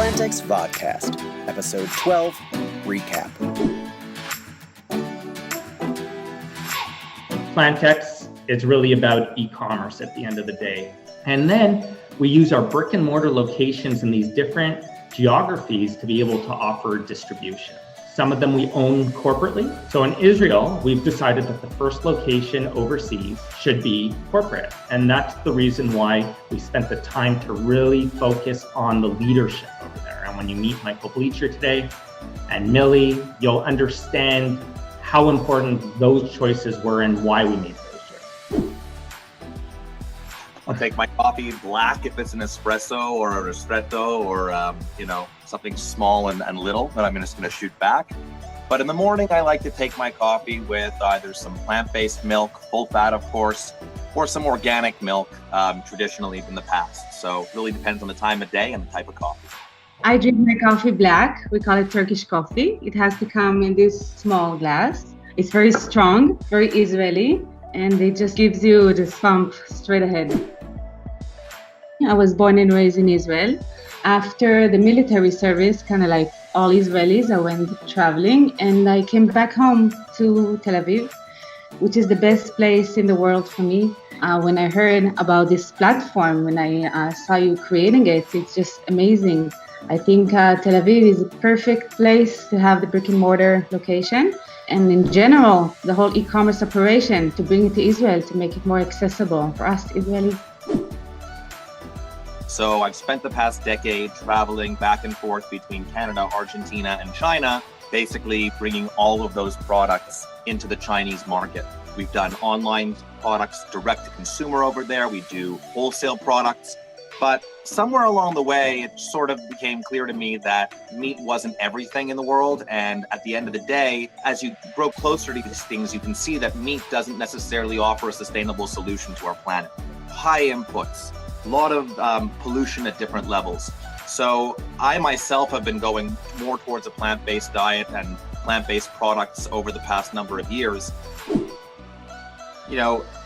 PlantX Vodcast, Episode 12, Recap. PlantX is really about e-commerce at the end of the day. And then we use our brick and mortar locations in these different geographies to be able to offer distribution. Some of them we own corporately. So in Israel, we've decided that the first location overseas should be corporate. And that's the reason why we spent the time to really focus on the leadership over there. And when you meet Michael Bleacher today and Mili, you'll understand how important those choices were and why we made those choices. I'll take my coffee black if it's an espresso or a ristretto or, something small and little that I'm just going to shoot back. But in the morning, I like to take my coffee with either some plant-based milk, full fat, of course, or some organic milk, traditionally in the past. So it really depends on the time of day and the type of coffee. I drink my coffee black. We call it Turkish coffee. It has to come in this small glass. It's very strong, very Israeli, and it just gives you the thump straight ahead. I was born and raised in Israel. After the military service, kind of like all Israelis, I went traveling and I came back home to Tel Aviv, which is the best place in the world for me. When I heard about this platform, when I saw you creating it, it's just amazing. I think Tel Aviv is a perfect place to have the brick and mortar location. And in general, the whole e-commerce operation to bring it to Israel, to make it more accessible for us Israelis. So I've spent the past decade traveling back and forth between Canada, Argentina, and China, basically bringing all of those products into the Chinese market. We've done online products direct to consumer over there. We do wholesale products. But somewhere along the way, it sort of became clear to me that meat wasn't everything in the world. And at the end of the day, as you grow closer to these things, you can see that meat doesn't necessarily offer a sustainable solution to our planet. High inputs, a lot of pollution at different levels. So I myself have been going more towards a plant-based diet and plant-based products over the past number of years.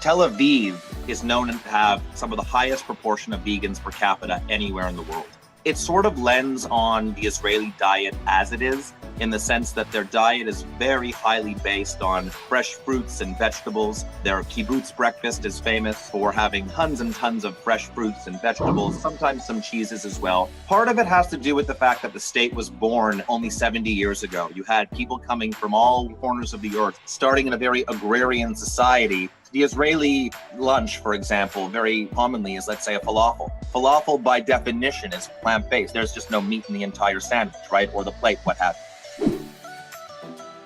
Tel Aviv is known to have some of the highest proportion of vegans per capita anywhere in the world. It sort of lends on the Israeli diet as it is, in the sense that their diet is very highly based on fresh fruits and vegetables. Their kibbutz breakfast is famous for having tons and tons of fresh fruits and vegetables, sometimes some cheeses as well. Part of it has to do with the fact that the state was born only 70 years ago. You had people coming from all corners of the earth, starting in a very agrarian society. The Israeli lunch, for example, very commonly is, let's say, a falafel. Falafel, by definition, is plant-based. There's just no meat in the entire sandwich, right? Or the plate, what have you.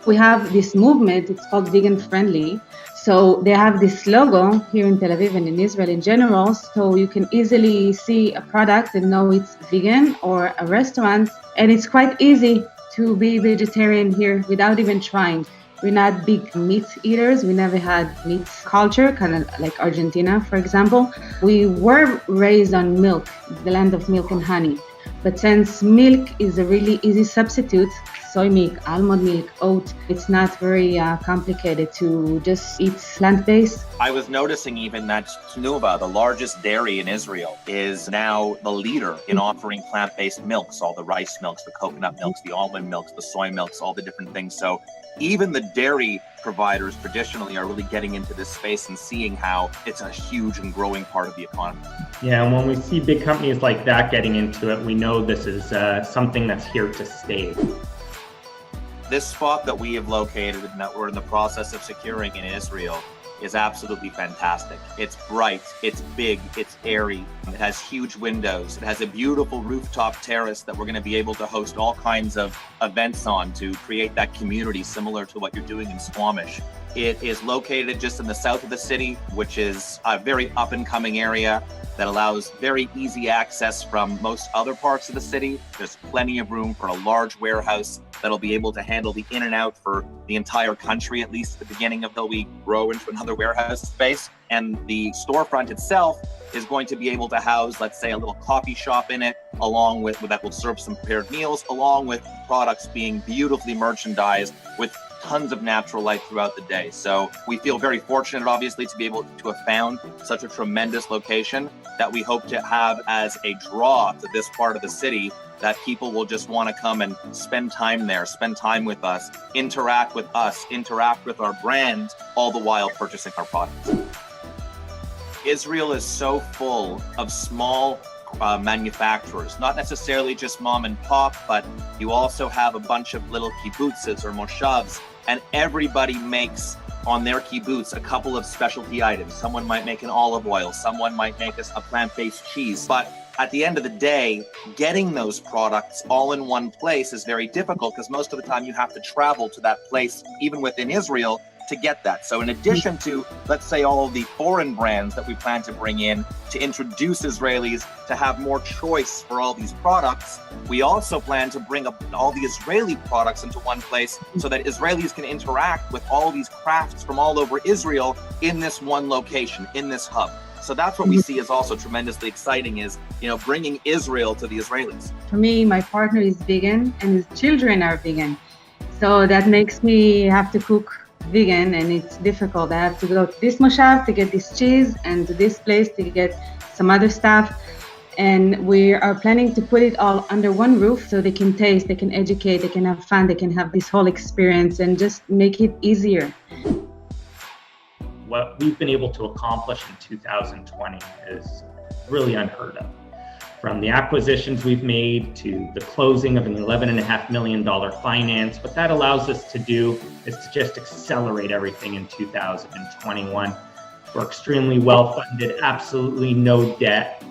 We have this movement, it's called Vegan Friendly. So they have this logo here in Tel Aviv and in Israel in general, so you can easily see a product and know it's vegan, or a restaurant. And it's quite easy to be vegetarian here without even trying. We're not big meat eaters. We never had meat culture, kind of like Argentina, for example. We were raised on milk, the land of milk and honey. But since milk is a really easy substitute, soy milk, almond milk, oat, it's not very complicated to just eat plant-based. I was noticing even that Tnuva, the largest dairy in Israel, is now the leader in offering plant-based milks, all the rice milks, the coconut milks, the almond milks, the soy milks, all the different things. So even the dairy providers traditionally are really getting into this space and seeing how it's a huge and growing part of the economy. Yeah, and when we see big companies like that getting into it, we know this is something that's here to stay. This spot that we have located and that we're in the process of securing in Israel is absolutely fantastic. It's bright, it's big, it's airy, it has huge windows, it has a beautiful rooftop terrace that we're going to be able to host all kinds of events on to create that community similar to what you're doing in Squamish. It is located just in the south of the city, which is a very up-and-coming area that allows very easy access from most other parts of the city. There's plenty of room for a large warehouse that'll be able to handle the in and out for the entire country, at least at the beginning until we grow into another warehouse space. And the storefront itself is going to be able to house, let's say, a little coffee shop in it, along with that will serve some prepared meals, along with products being beautifully merchandised with tons of natural light throughout the day. So we feel very fortunate, obviously, to be able to have found such a tremendous location that we hope to have as a draw to this part of the city, that people will just want to come and spend time there, spend time with us, interact with our brand, all the while purchasing our products. Israel is so full of small manufacturers, not necessarily just mom and pop, but you also have a bunch of little kibbutzes or moshavs, and everybody makes on their kibbutz a couple of specialty items. Someone might make an olive oil, someone might make us a plant-based cheese, but at the end of the day, getting those products all in one place is very difficult because most of the time you have to travel to that place, even within Israel, to get that. So in addition to, let's say, all of the foreign brands that we plan to bring in to introduce Israelis to have more choice for all these products, we also plan to bring up all the Israeli products into one place so that Israelis can interact with all these crafts from all over Israel in this one location, in this hub. So that's what we see as also tremendously exciting, is, bringing Israel to the Israelis. For me, my partner is vegan and his children are vegan. So that makes me have to cook vegan, and it's difficult. I have to go to this moshav to get this cheese and to this place to get some other stuff. And we are planning to put it all under one roof so they can taste, they can educate, they can have fun, they can have this whole experience and just make it easier. What we've been able to accomplish in 2020 is really unheard of. From the acquisitions we've made to the closing of an $11.5 million finance, what that allows us to do is to just accelerate everything in 2021. We're extremely well-funded, absolutely no debt,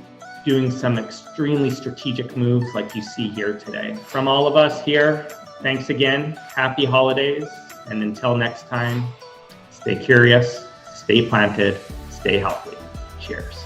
doing some extremely strategic moves like you see here today. From all of us here, thanks again, happy holidays, and until next time, stay curious, stay planted, stay healthy. Cheers.